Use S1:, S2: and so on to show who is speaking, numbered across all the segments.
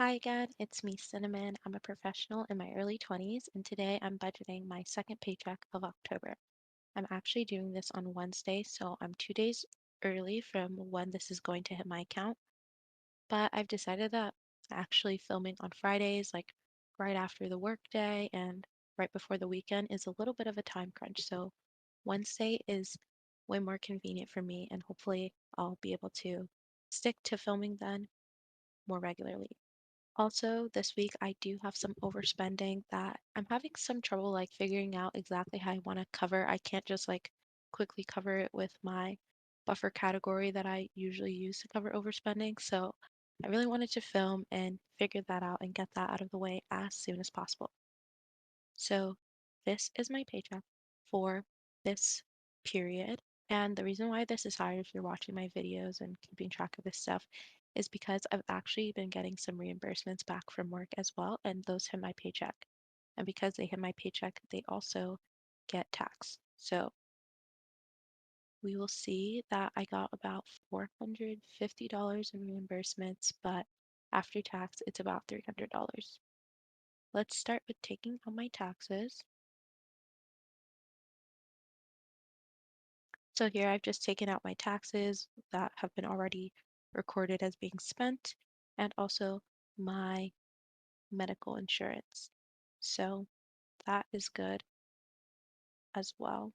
S1: Hi again, it's me, Cinnamon. I'm a professional in my early 20s, and today I'm budgeting my second paycheck of October. I'm actually doing this on Wednesday, so I'm 2 days early from when this is going to hit my account. But I've decided that actually filming on Fridays, like right after the workday and right before the weekend, is a little bit of a time crunch. So Wednesday is way more convenient for me, and hopefully I'll be able to stick to filming then more regularly. Also, this week I do have some overspending that I'm having some trouble like figuring out exactly how I want to cover. I can't just like quickly cover it with my buffer category that I usually use to cover overspending. So I really wanted to film and figure that out and get that out of the way as soon as possible. So this is my paycheck for this period. And the reason why this is higher if you're watching my videos and keeping track of this stuff is because I've actually been getting some reimbursements back from work as well, and those hit my paycheck. And because they hit my paycheck, they also get taxed. So we will see that I got about $450 in reimbursements, but after tax, it's about $300. Let's start with taking out my taxes. So here I've just taken out my taxes that have been already recorded as being spent and also my medical insurance. So that is good as well.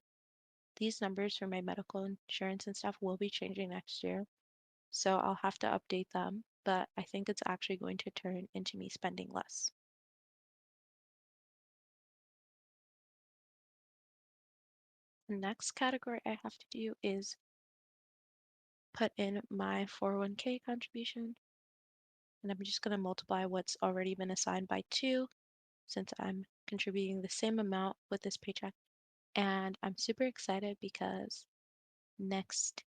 S1: These numbers for my medical insurance and stuff will be changing next year. So I'll have to update them, but I think it's actually going to turn into me spending less. The next category I have to do is put in my 401k contribution, and I'm just going to multiply what's already been assigned by 2 since I'm contributing the same amount with this paycheck. And I'm super excited because next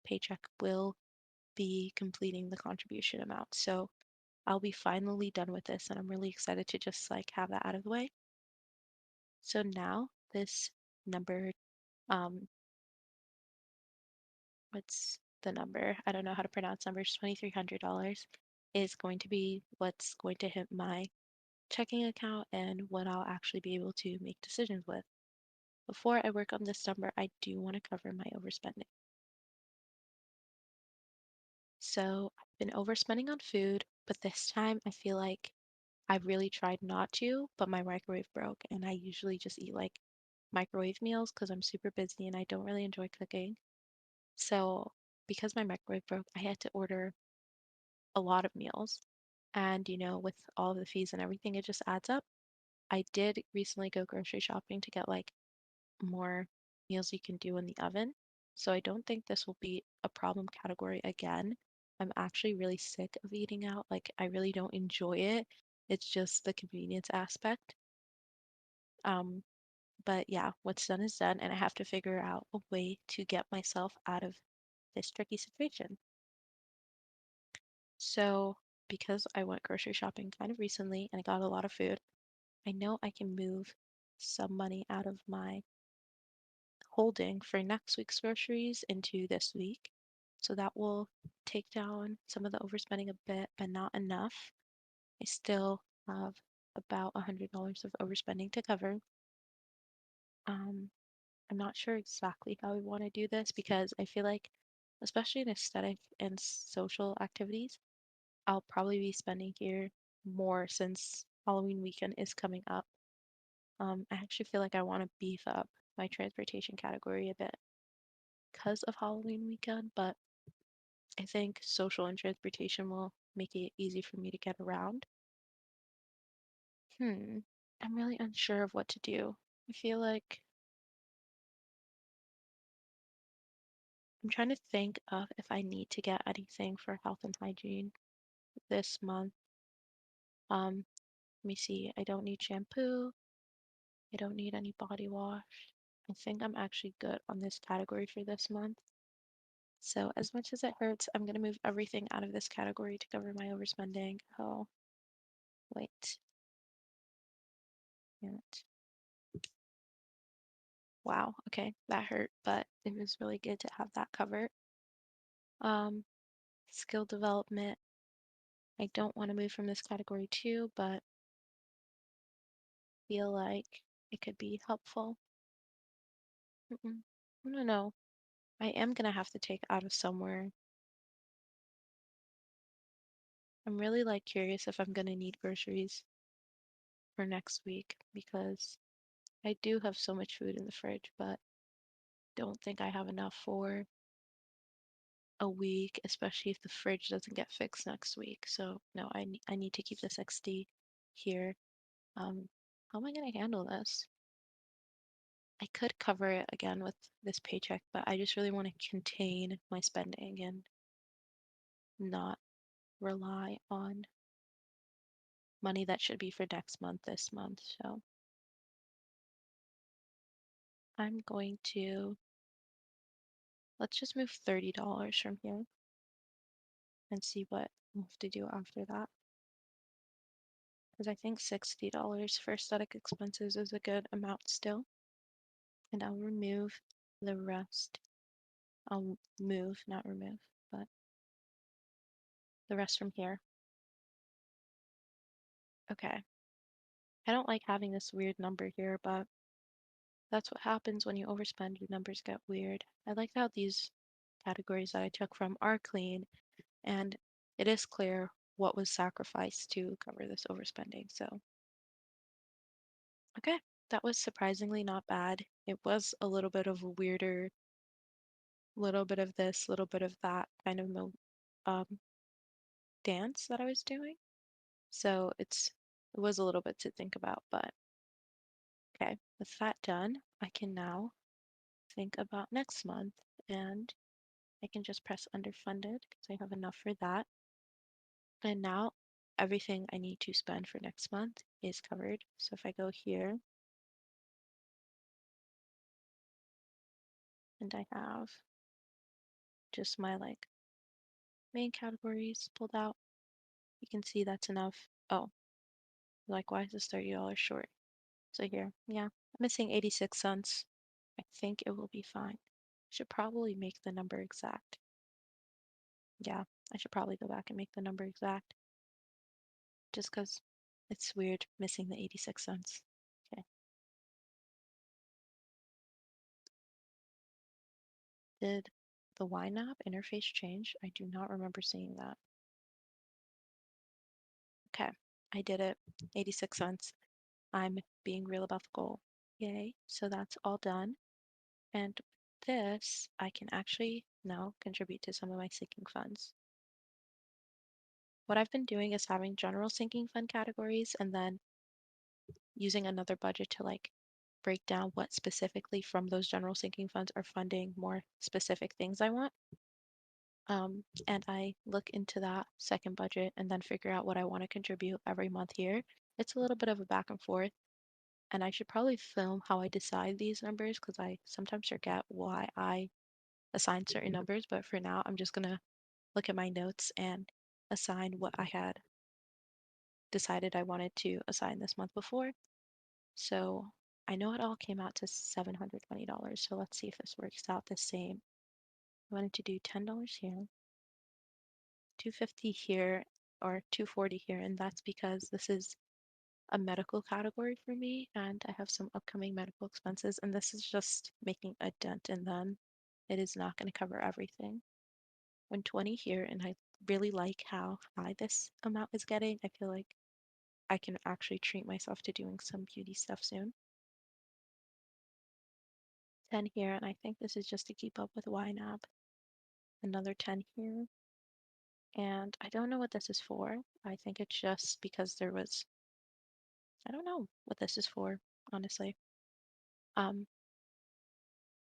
S1: paycheck will be completing the contribution amount. So I'll be finally done with this, and I'm really excited to just like have that out of the way. So now this number, um, what's the number? I don't know how to pronounce numbers, $2,300 is going to be what's going to hit my checking account and what I'll actually be able to make decisions with. Before I work on this number, I do want to cover my overspending. So I've been overspending on food, but this time I feel like I've really tried not to, but my microwave broke, and I usually just eat like microwave meals because I'm super busy and I don't really enjoy cooking. So because my microwave broke, I had to order a lot of meals. And with all of the fees and everything, it just adds up. I did recently go grocery shopping to get like more meals you can do in the oven. So I don't think this will be a problem category again. I'm actually really sick of eating out. Like, I really don't enjoy it. It's just the convenience aspect. Um, but yeah, what's done is done, and I have to figure out a way to get myself out of this tricky situation. So, because I went grocery shopping kind of recently and I got a lot of food, I know I can move some money out of my holding for next week's groceries into this week. So that will take down some of the overspending a bit, but not enough. I still have about $100 of overspending to cover. Um, I'm not sure exactly how we want to do this because I feel like, especially in aesthetic and social activities, I'll probably be spending here more since Halloween weekend is coming up. I actually feel like I want to beef up my transportation category a bit because of Halloween weekend, but I think social and transportation will make it easy for me to get around. Hmm, I'm really unsure of what to do. I feel like I'm trying to think of if I need to get anything for health and hygiene this month. Let me see. I don't need shampoo. I don't need any body wash. I think I'm actually good on this category for this month. So as much as it hurts, I'm gonna move everything out of this category to cover my overspending. Oh, wait. Damn it. Wow, okay, that hurt, but it was really good to have that covered. Um, skill development. I don't want to move from this category too, but feel like it could be helpful. No, no. I am gonna have to take out of somewhere. I'm really like curious if I'm gonna need groceries for next week because I do have so much food in the fridge, but don't think I have enough for a week, especially if the fridge doesn't get fixed next week. So no, I need to keep this XD here. How am I gonna handle this? I could cover it again with this paycheck, but I just really want to contain my spending and not rely on money that should be for next month this month. So I'm going to, let's just move $30 from here and see what we'll have to do after that. Because I think $60 for aesthetic expenses is a good amount still. And I'll remove the rest. I'll move, not remove, but the rest from here. Okay. I don't like having this weird number here, but that's what happens when you overspend. Your numbers get weird. I like how these categories that I took from are clean, and it is clear what was sacrificed to cover this overspending. So, okay, that was surprisingly not bad. It was a little bit of a weirder, little bit of this, little bit of that kind of um, dance that I was doing. So it was a little bit to think about, but okay, with that done, I can now think about next month and I can just press underfunded because I have enough for that. And now everything I need to spend for next month is covered. So if I go here and I have just my like main categories pulled out, you can see that's enough. Oh, like why is this $30 short? So here, yeah, I'm missing 86 cents. I think it will be fine. Should probably make the number exact. Yeah, I should probably go back and make the number exact just because it's weird missing the 86 cents. Okay. Did the ynab interface change? I do not remember seeing that. Okay, I did it. 86 cents. I'm being real about the goal. Yay. So that's all done. And this, I can actually now contribute to some of my sinking funds. What I've been doing is having general sinking fund categories and then using another budget to like break down what specifically from those general sinking funds are funding more specific things I want. And I look into that second budget and then figure out what I want to contribute every month here. It's a little bit of a back and forth, and I should probably film how I decide these numbers because I sometimes forget why I assign certain numbers. But for now, I'm just gonna look at my notes and assign what I had decided I wanted to assign this month before. So I know it all came out to $720. So let's see if this works out the same. I wanted to do $10 here, 250 here, or 240 here, and that's because this is a medical category for me and I have some upcoming medical expenses, and this is just making a dent in them. It is not going to cover everything. 120 here, and I really like how high this amount is getting. I feel like I can actually treat myself to doing some beauty stuff soon. 10 here, and I think this is just to keep up with ynab. Another 10 here. And I don't know what this is for. I think it's just because there was, I don't know what this is for, honestly. I'm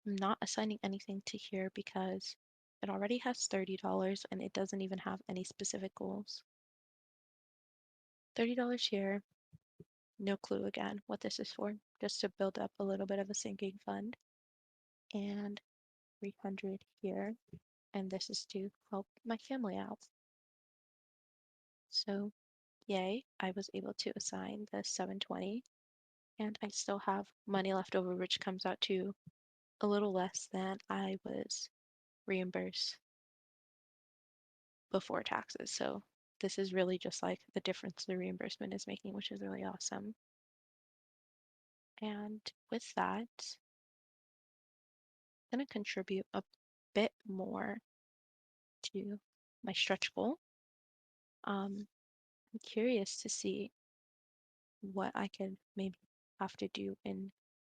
S1: not assigning anything to here because it already has $30 and it doesn't even have any specific goals. $30 here, no clue again what this is for, just to build up a little bit of a sinking fund. And 300 here, and this is to help my family out. So yay, I was able to assign the 720 and I still have money left over, which comes out to a little less than I was reimbursed before taxes. So this is really just like the difference the reimbursement is making, which is really awesome. And with that, I'm going to contribute a bit more to my stretch goal. I'm curious to see what I could maybe have to do in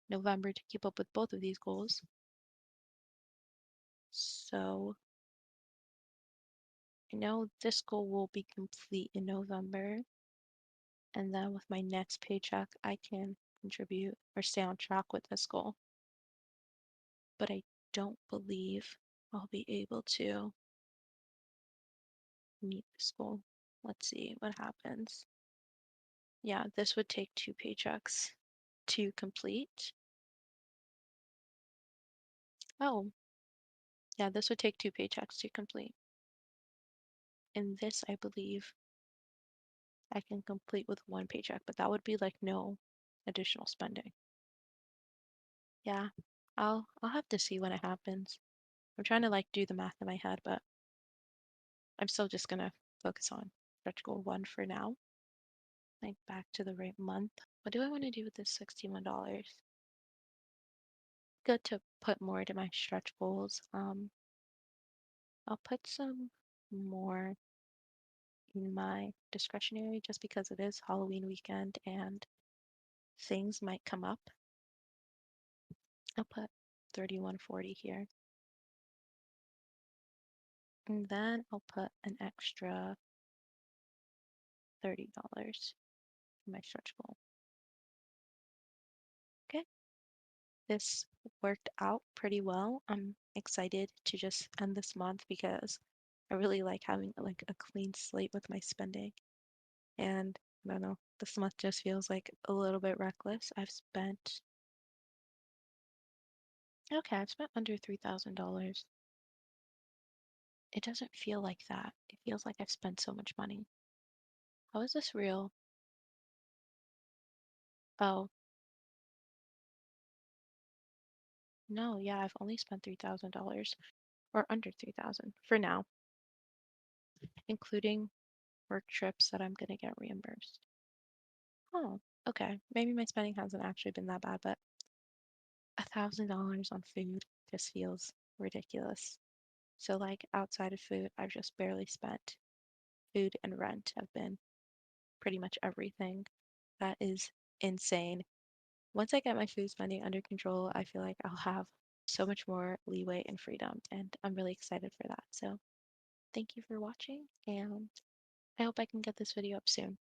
S1: November to keep up with both of these goals. So I know this goal will be complete in November, and then with my next paycheck, I can contribute or stay on track with this goal. But I don't believe I'll be able to meet this goal. Let's see what happens. Yeah, this would take 2 paychecks to complete. Oh, yeah, this would take 2 paychecks to complete. And this, I believe, I can complete with 1 paycheck, but that would be like no additional spending. Yeah, I'll have to see when it happens. I'm trying to like do the math in my head, but I'm still just gonna focus on stretch goal 1 for now. Like back to the right month. What do I want to do with this $61? Good to put more to my stretch goals. I'll put some more in my discretionary just because it is Halloween weekend and things might come up. I'll put 31.40 here. And then I'll put an extra $30 for my stretch goal. Okay, this worked out pretty well. I'm excited to just end this month because I really like having like a clean slate with my spending. And I don't know, this month just feels like a little bit reckless. I've spent under $3,000. It doesn't feel like that. It feels like I've spent so much money. How is this real? Oh, no, yeah, I've only spent $3,000 or under 3,000 for now, including work trips that I'm gonna get reimbursed. Oh, okay. Maybe my spending hasn't actually been that bad, but $1,000 on food just feels ridiculous. So like outside of food, I've just barely spent. Food and rent have been pretty much everything. That is insane. Once I get my food spending under control, I feel like I'll have so much more leeway and freedom, and I'm really excited for that. So thank you for watching, and I hope I can get this video up soon.